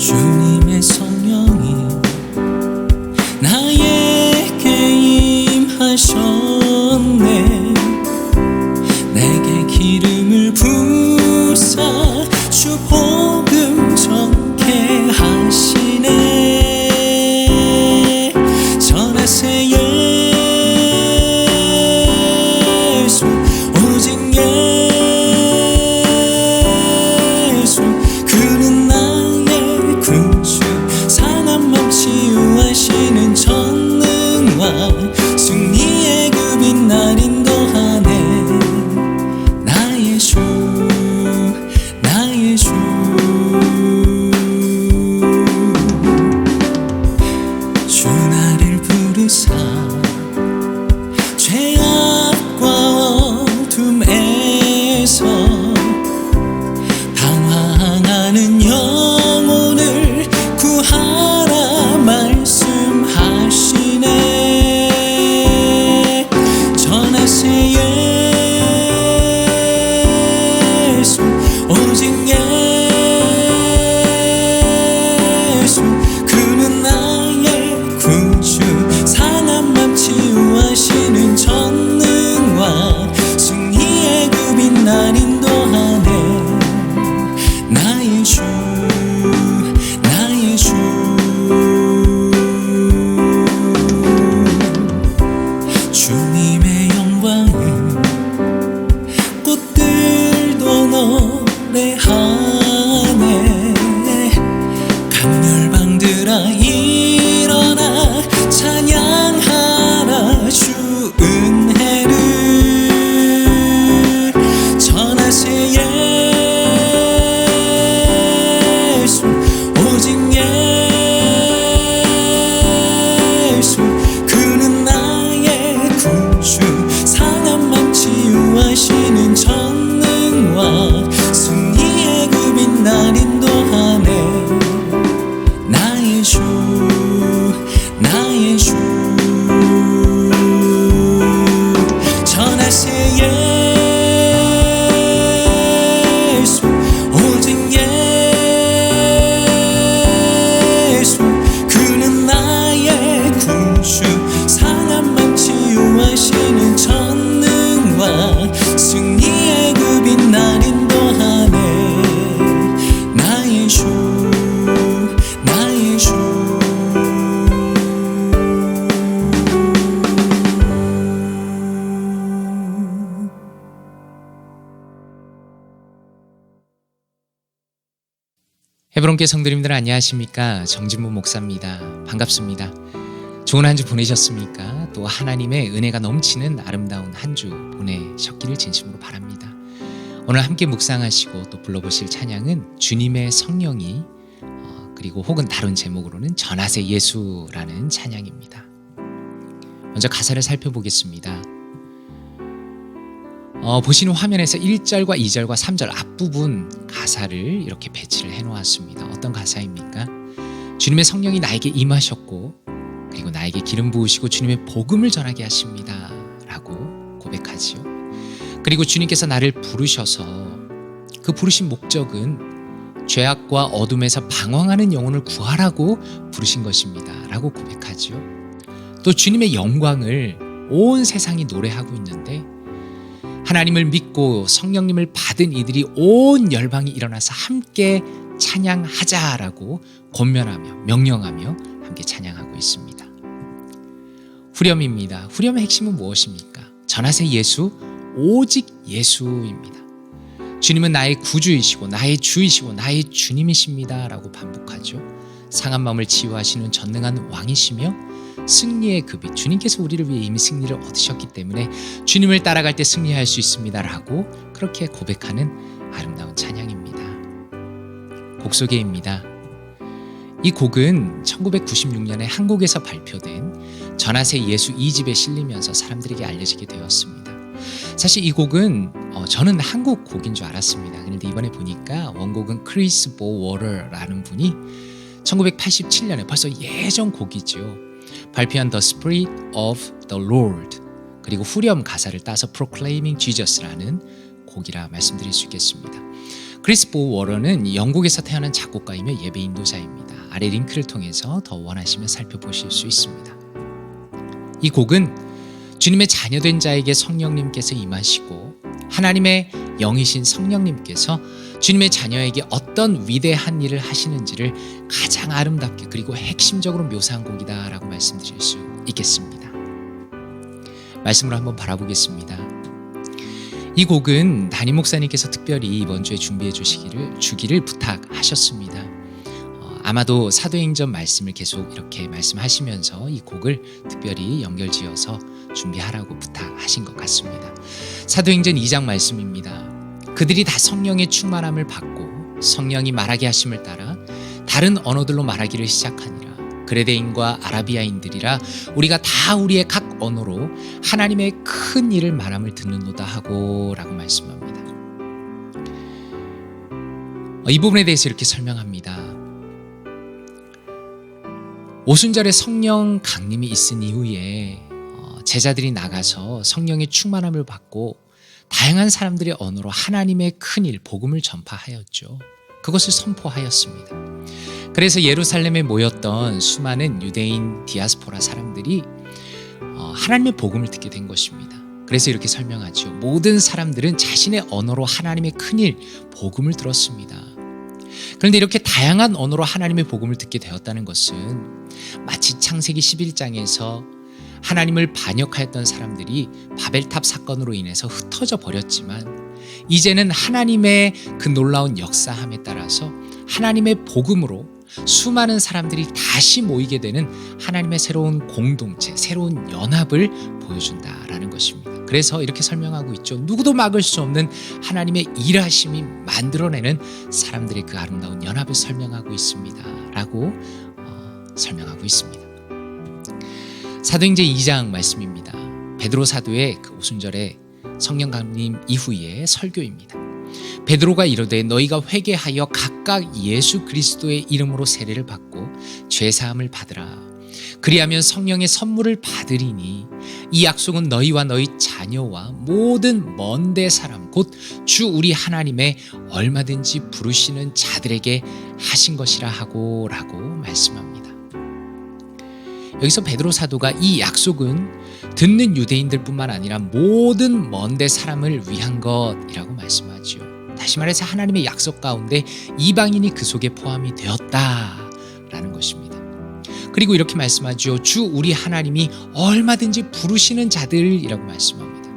주님의 성령이 나에게 임하셨네. 내게 기름을 부사 주 복음 전케 하시네. 전하세 예수, 오직 예수. 그는 나의 구주, 상한 맘 치유하시는 전능왕. 승리의 그 빛날 인도하네. 나의 주, 나의 주. 주 나를 부르사 죄악과 어둠에서 방황하는 영혼을 구하라 말씀하시네. 전하세 예수, 오직 예수. 그는 나의 구주, 상한 맘 치유하시는 전능왕. 승리의 그 빛날 인도하네. 나의 주, 나의 주. 주님의 영광을 꽃들도 노래하네. 강렬방들아 일어나 찬양하라 주 은혜를. 전하세 예수, 오직 예수. 그는 나의 구주, 상한 맘 치유하시는 전능왕. 승리의 그 빛날 인도하네. 나의 주, 나의 주. 전하세 예수, 오직 예수. 그는 나의 구주, 상한 맘 치유하시는 전능왕. 승리의 그 빛날 인도하네. 나의 주, 나의 주. 헤브론교회 성도님들 안녕하십니까? 정진무 목사입니다. 반갑습니다. 좋은 한 주 보내셨습니까? 또 하나님의 은혜가 넘치는 아름다운 한 주 보내셨기를 진심으로 바랍니다. 오늘 함께 묵상하시고 또 불러보실 찬양은 주님의 성령이, 그리고 혹은 다른 제목으로는 전하세 예수라는 찬양입니다. 먼저 가사를 살펴보겠습니다. 보시는 화면에서 1절과 2절과 3절 앞부분 가사를 이렇게 배치를 해놓았습니다. 어떤 가사입니까? 주님의 성령이 나에게 임하셨고 그리고 나에게 기름 부으시고 주님의 복음을 전하게 하십니다 라고 고백하지요. 그리고 주님께서 나를 부르셔서 그 부르신 목적은 죄악과 어둠에서 방황하는 영혼을 구하라고 부르신 것입니다 라고 고백하지요. 또 주님의 영광을 온 세상이 노래하고 있는데 하나님을 믿고 성령님을 받은 이들이 온 열방이 일어나서 함께 찬양하자라고 권면하며 명령하며 함께 찬양하고 있습니다. 후렴입니다. 후렴의 핵심은 무엇입니까? 전하세 예수, 오직 예수입니다. 주님은 나의 구주이시고 나의 주이시고 나의 주님이십니다 라고 반복하죠. 상한 마음을 치유하시는 전능한 왕이시며 승리의 그 빛, 주님께서 우리를 위해 이미 승리를 얻으셨기 때문에 주님을 따라갈 때 승리할 수 있습니다 라고 그렇게 고백하는 아름다운 찬양입니다. 곡 소개입니다. 이 곡은 1996년에 한국에서 발표된 전하세 예수 2집에 실리면서 사람들에게 알려지게 되었습니다. 사실 이 곡은 저는 한국 곡인 줄 알았습니다. 그런데 이번에 보니까 원곡은 크리스 보워러라는 분이 1987년에 벌써 예전 곡이죠. 발표한 The Spirit of the Lord, 그리고 후렴 가사를 따서 Proclaiming Jesus라는 곡이라 말씀드릴 수 있겠습니다. 크리스포 워런은 영국에서 태어난 작곡가이며 예배 인도자입니다. 아래 링크를 통해서 더 원하시면 살펴보실 수 있습니다. 이 곡은 주님의 자녀된 자에게 성령님께서 임하시고 하나님의 영이신 성령님께서 주님의 자녀에게 어떤 위대한 일을 하시는지를 가장 아름답게 그리고 핵심적으로 묘사한 곡이다라고 말씀드릴 수 있겠습니다. 말씀으로 한번 바라보겠습니다. 이 곡은 담임 목사님께서 특별히 이번 주에 준비해 주기를 부탁하셨습니다. 아마도 사도행전 말씀을 계속 이렇게 말씀하시면서 이 곡을 특별히 연결지어서 준비하라고 부탁하신 것 같습니다. 사도행전 2장 말씀입니다. 그들이 다 성령의 충만함을 받고 성령이 말하게 하심을 따라 다른 언어들로 말하기를 시작하니라. 그레데인과 아라비아인들이라 우리가 다 우리의 각 언어로 하나님의 큰 일을 말함을 듣는도다 하고 라고 말씀합니다. 이 부분에 대해서 이렇게 설명합니다. 오순절에 성령 강림이 있은 이후에 제자들이 나가서 성령의 충만함을 받고 다양한 사람들의 언어로 하나님의 큰일 복음을 전파하였죠. 그것을 선포하였습니다. 그래서 예루살렘에 모였던 수많은 유대인 디아스포라 사람들이 하나님의 복음을 듣게 된 것입니다. 그래서 이렇게 설명하죠. 모든 사람들은 자신의 언어로 하나님의 큰일 복음을 들었습니다. 그런데 이렇게 다양한 언어로 하나님의 복음을 듣게 되었다는 것은 마치 창세기 11장에서 하나님을 반역하였던 사람들이 바벨탑 사건으로 인해서 흩어져 버렸지만 이제는 하나님의 그 놀라운 역사함에 따라서 하나님의 복음으로 수많은 사람들이 다시 모이게 되는 하나님의 새로운 공동체, 새로운 연합을 보여준다라는 것입니다. 그래서 이렇게 설명하고 있죠. 누구도 막을 수 없는 하나님의 일하심이 만들어내는 사람들의 그 아름다운 연합을 설명하고 있습니다. 라고 설명하고 있습니다. 사도행전 2장 말씀입니다. 베드로 사도의 그 오순절에 성령 강림 이후의 설교입니다. 베드로가 이르되 너희가 회개하여 각각 예수 그리스도의 이름으로 세례를 받고 죄 사함을 받으라. 그리하면 성령의 선물을 받으리니 이 약속은 너희와 너희 자녀와 모든 먼데 사람 곧 주 우리 하나님의 얼마든지 부르시는 자들에게 하신 것이라 하고 라고 말씀합니다. 여기서 베드로 사도가 이 약속은 듣는 유대인들뿐만 아니라 모든 먼데 사람을 위한 것이라고 말씀하죠. 다시 말해서 하나님의 약속 가운데 이방인이 그 속에 포함이 되었다라는 것입니다. 그리고 이렇게 말씀하죠. 주 우리 하나님이 얼마든지 부르시는 자들이라고 말씀합니다.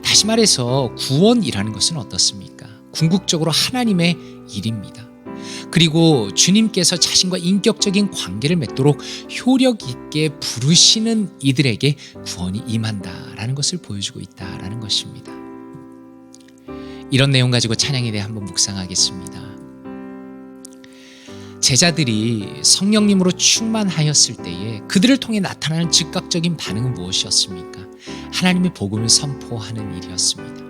다시 말해서 구원이라는 것은 어떻습니까? 궁극적으로 하나님의 일입니다. 그리고 주님께서 자신과 인격적인 관계를 맺도록 효력 있게 부르시는 이들에게 구원이 임한다라는 것을 보여주고 있다라는 것입니다. 이런 내용 가지고 찬양에 대해 한번 묵상하겠습니다. 제자들이 성령님으로 충만하였을 때에 그들을 통해 나타나는 즉각적인 반응은 무엇이었습니까? 하나님의 복음을 선포하는 일이었습니다.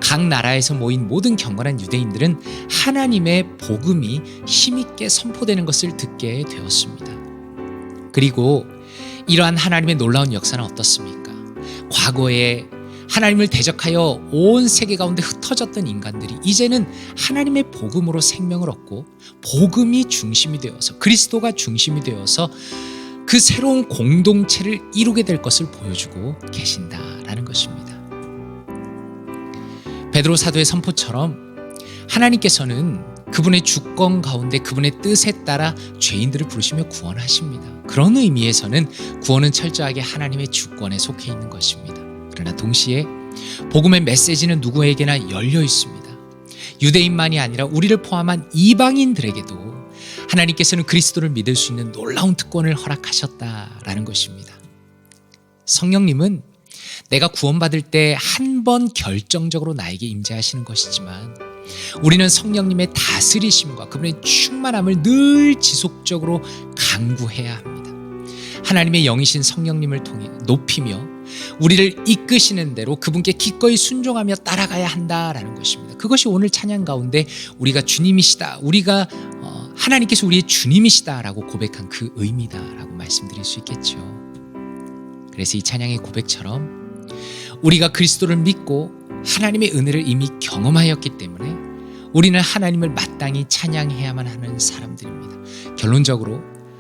각 나라에서 모인 모든 경건한 유대인들은 하나님의 복음이 힘있게 선포되는 것을 듣게 되었습니다. 그리고 이러한 하나님의 놀라운 역사는 어떻습니까? 과거에 하나님을 대적하여 온 세계 가운데 흩어졌던 인간들이 이제는 하나님의 복음으로 생명을 얻고 복음이 중심이 되어서 그리스도가 중심이 되어서 그 새로운 공동체를 이루게 될 것을 보여주고 계신다라는 것입니다. 베드로 사도의 선포처럼 하나님께서는 그분의 주권 가운데 그분의 뜻에 따라 죄인들을 부르시며 구원하십니다. 그런 의미에서는 구원은 철저하게 하나님의 주권에 속해 있는 것입니다. 그러나 동시에 복음의 메시지는 누구에게나 열려 있습니다. 유대인만이 아니라 우리를 포함한 이방인들에게도 하나님께서는 그리스도를 믿을 수 있는 놀라운 특권을 허락하셨다라는 것입니다. 성령님은 내가 구원받을 때 한 번 결정적으로 나에게 임재하시는 것이지만 우리는 성령님의 다스리심과 그분의 충만함을 늘 지속적으로 간구해야 합니다. 하나님의 영이신 성령님을 통해 높이며 우리를 이끄시는 대로 그분께 기꺼이 순종하며 따라가야 한다라는 것입니다. 그것이 오늘 찬양 가운데 우리가 주님이시다, 우리가 하나님께서 우리의 주님이시다라고 고백한 그 의미다라고 말씀드릴 수 있겠죠. 그래서 이 찬양의 고백처럼 우리가 그리스도를 믿고 하나님의 은혜를 이미 경험하였기 때문에 우리는 하나님을 마땅히 찬양해야만 하는 사람들입니다. 결론적으로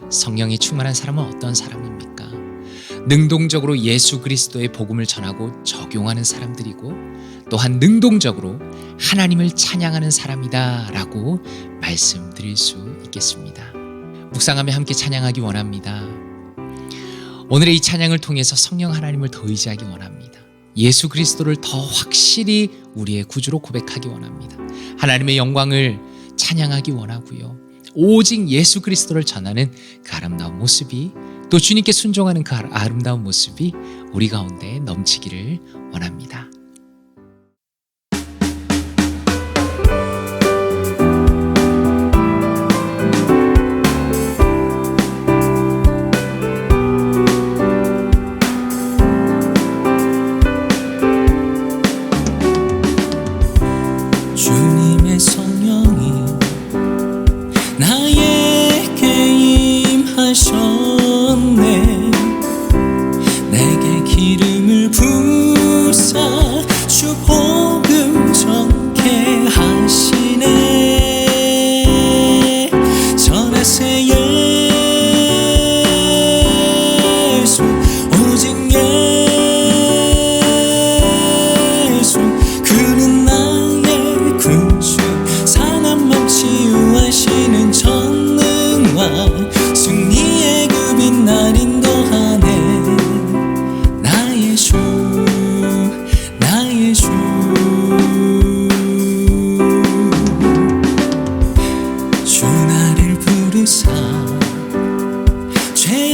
성령이 충만한 사람은 어떤 사람입니까? 능동적으로 예수 그리스도의 복음을 전하고 적용하는 사람들이고, 또한 능동적으로 하나님을 찬양하는 사람이다 라고 말씀드릴 수 있겠습니다. 묵상하며 함께 찬양하기 원합니다. 오늘의 이 찬양을 통해서 성령 하나님을 더 의지하기 원합니다. 예수 그리스도를 더 확실히 우리의 구주로 고백하기 원합니다. 하나님의 영광을 찬양하기 원하고요. 오직 예수 그리스도를 전하는 그 아름다운 모습이, 또 주님께 순종하는 그 아름다운 모습이 우리 가운데 넘치기를 원합니다. 주님의 성령이 나에게 임하셨네. 내게 기름을 부사 주 복음 전케 하시네. 전하세 예수, 오직 예수, 그는 나의 구주, 상한 맘 치유하시는 전능왕, 승리의 그 빛날 인도하네. 나의 주, 나의 주. 주 나를 부르사 죄